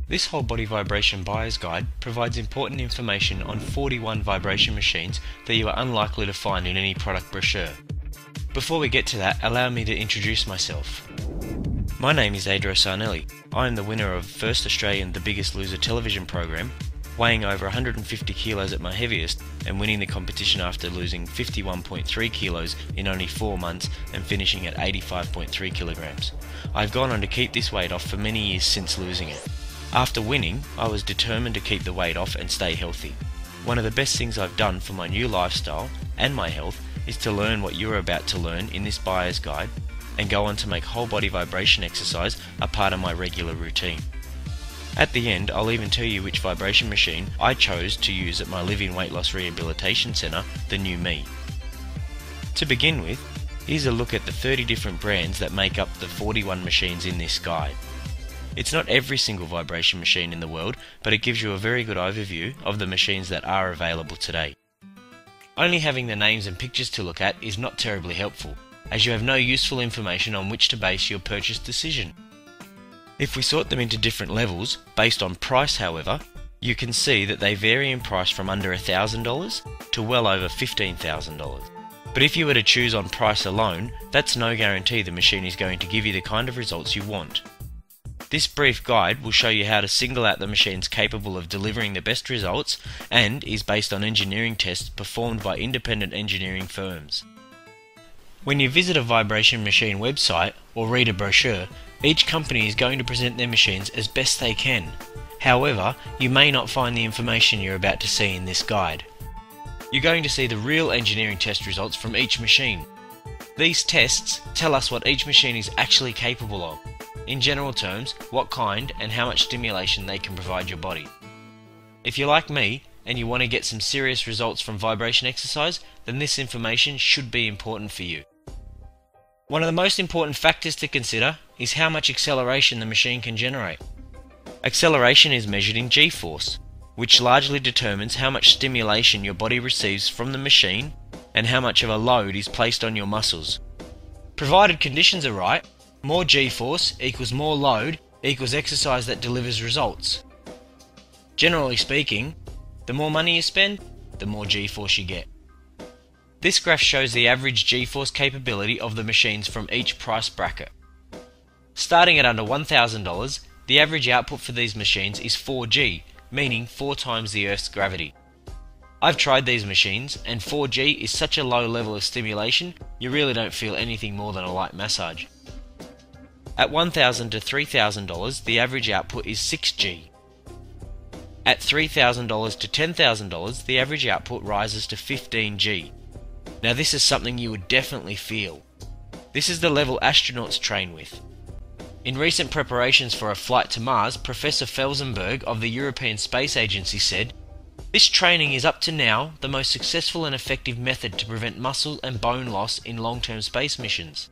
This whole body vibration buyer's guide provides important information on 41 vibration machines that you are unlikely to find in any product brochure. Before we get to that, allow me to introduce myself. My name is Adro Sarnelli. I am the winner of First Australian The Biggest Loser television program, weighing over 150 kilos at my heaviest and winning the competition after losing 51.3 kilos in only 4 months and finishing at 85.3 kilograms. I've gone on to keep this weight off for many years since losing it. After winning, I was determined to keep the weight off and stay healthy. One of the best things I've done for my new lifestyle and my health is to learn what you're about to learn in this buyer's guide and go on to make whole body vibration exercise a part of my regular routine. At the end, I'll even tell you which vibration machine I chose to use at my Living Weight Loss Rehabilitation Centre, the New Me. To begin with, here's a look at the 30 different brands that make up the 41 machines in this guide. It's not every single vibration machine in the world, but it gives you a very good overview of the machines that are available today. Only having the names and pictures to look at is not terribly helpful, as you have no useful information on which to base your purchase decision. If we sort them into different levels, based on price however, you can see that they vary in price from under $1,000 to well over $15,000. But if you were to choose on price alone, that's no guarantee the machine is going to give you the kind of results you want. This brief guide will show you how to single out the machines capable of delivering the best results and is based on engineering tests performed by independent engineering firms. When you visit a vibration machine website or read a brochure, each company is going to present their machines as best they can. However, you may not find the information you're about to see in this guide. You're going to see the real engineering test results from each machine. These tests tell us what each machine is actually capable of. In general terms, what kind and how much stimulation they can provide your body. If you're like me and you want to get some serious results from vibration exercise, then this information should be important for you. One of the most important factors to consider is how much acceleration the machine can generate. Acceleration is measured in G-force, which largely determines how much stimulation your body receives from the machine and how much of a load is placed on your muscles. Provided conditions are right, more G-force equals more load equals exercise that delivers results. Generally speaking, the more money you spend, the more G-force you get. This graph shows the average G-force capability of the machines from each price bracket. Starting at under $1,000, the average output for these machines is 4G, meaning 4 times the Earth's gravity. I've tried these machines, and 4G is such a low level of stimulation, you really don't feel anything more than a light massage. At $1,000 to $3,000, the average output is 6G. At $3,000 to $10,000, the average output rises to 15G. Now this is something you would definitely feel. This is the level astronauts train with. In recent preparations for a flight to Mars, Professor Felsenberg of the European Space Agency said, "This training is up to now the most successful and effective method to prevent muscle and bone loss in long-term space missions."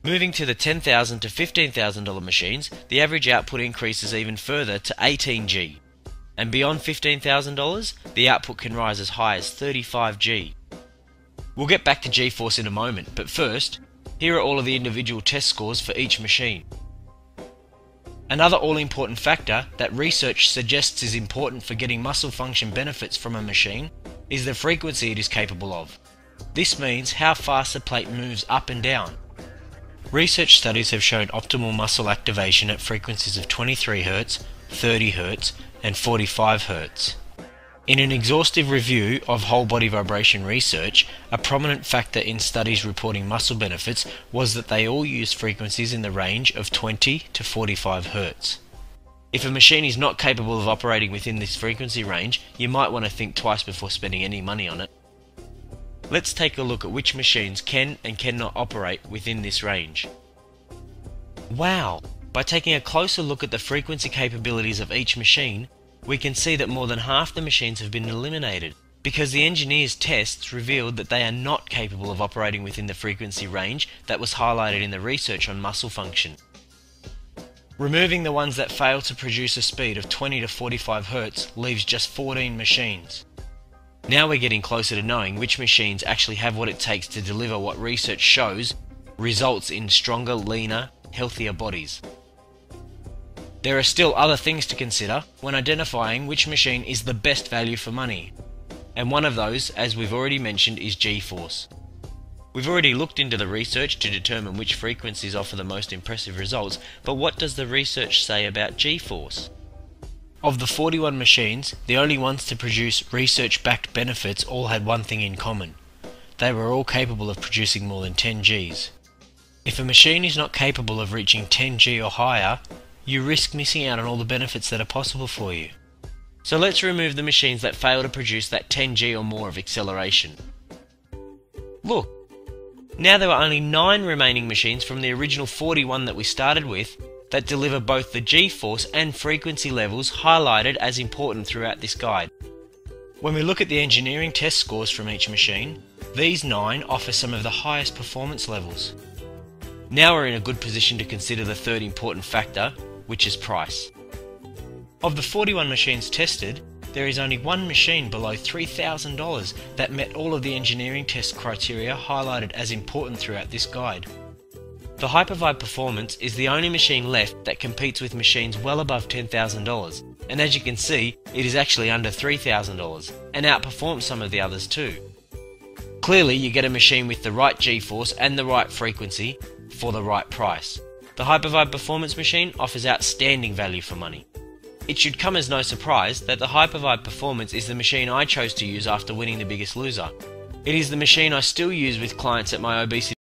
Moving to the $10,000 to $15,000 machines, the average output increases even further to 18G. And beyond $15,000, the output can rise as high as 35G. We'll get back to G-force in a moment, but first, here are all of the individual test scores for each machine. Another all-important factor that research suggests is important for getting muscle function benefits from a machine is the frequency it is capable of. This means how fast the plate moves up and down. Research studies have shown optimal muscle activation at frequencies of 23 Hz, 30 Hz, and 45 Hz. In an exhaustive review of whole body vibration research, a prominent factor in studies reporting muscle benefits was that they all used frequencies in the range of 20 to 45 Hz. If a machine is not capable of operating within this frequency range, you might want to think twice before spending any money on it. Let's take a look at which machines can and cannot operate within this range. Wow! By taking a closer look at the frequency capabilities of each machine, we can see that more than half the machines have been eliminated, because the engineers' tests revealed that they are not capable of operating within the frequency range that was highlighted in the research on muscle function. Removing the ones that fail to produce a speed of 20 to 45 Hz leaves just 14 machines. Now we're getting closer to knowing which machines actually have what it takes to deliver what research shows results in stronger, leaner, healthier bodies. There are still other things to consider when identifying which machine is the best value for money. And one of those, as we've already mentioned, is G-force. We've already looked into the research to determine which frequencies offer the most impressive results, but what does the research say about G-force? Of the 41 machines, the only ones to produce research-backed benefits all had one thing in common. They were all capable of producing more than 10 Gs. If a machine is not capable of reaching 10 G or higher, you risk missing out on all the benefits that are possible for you. So let's remove the machines that fail to produce that 10 G or more of acceleration. Look! Now there are only 9 remaining machines from the original 41 that we started with that deliver both the G-force and frequency levels highlighted as important throughout this guide. When we look at the engineering test scores from each machine, these 9 offer some of the highest performance levels. Now we're in a good position to consider the third important factor, which is price. Of the 41 machines tested, there is only one machine below $3,000 that met all of the engineering test criteria highlighted as important throughout this guide. The Hypervibe Performance is the only machine left that competes with machines well above $10,000, and as you can see, it is actually under $3,000, and outperforms some of the others too. Clearly, you get a machine with the right G-force and the right frequency for the right price. The Hypervibe Performance machine offers outstanding value for money. It should come as no surprise that the Hypervibe Performance is the machine I chose to use after winning The Biggest Loser. It is the machine I still use with clients at my obesity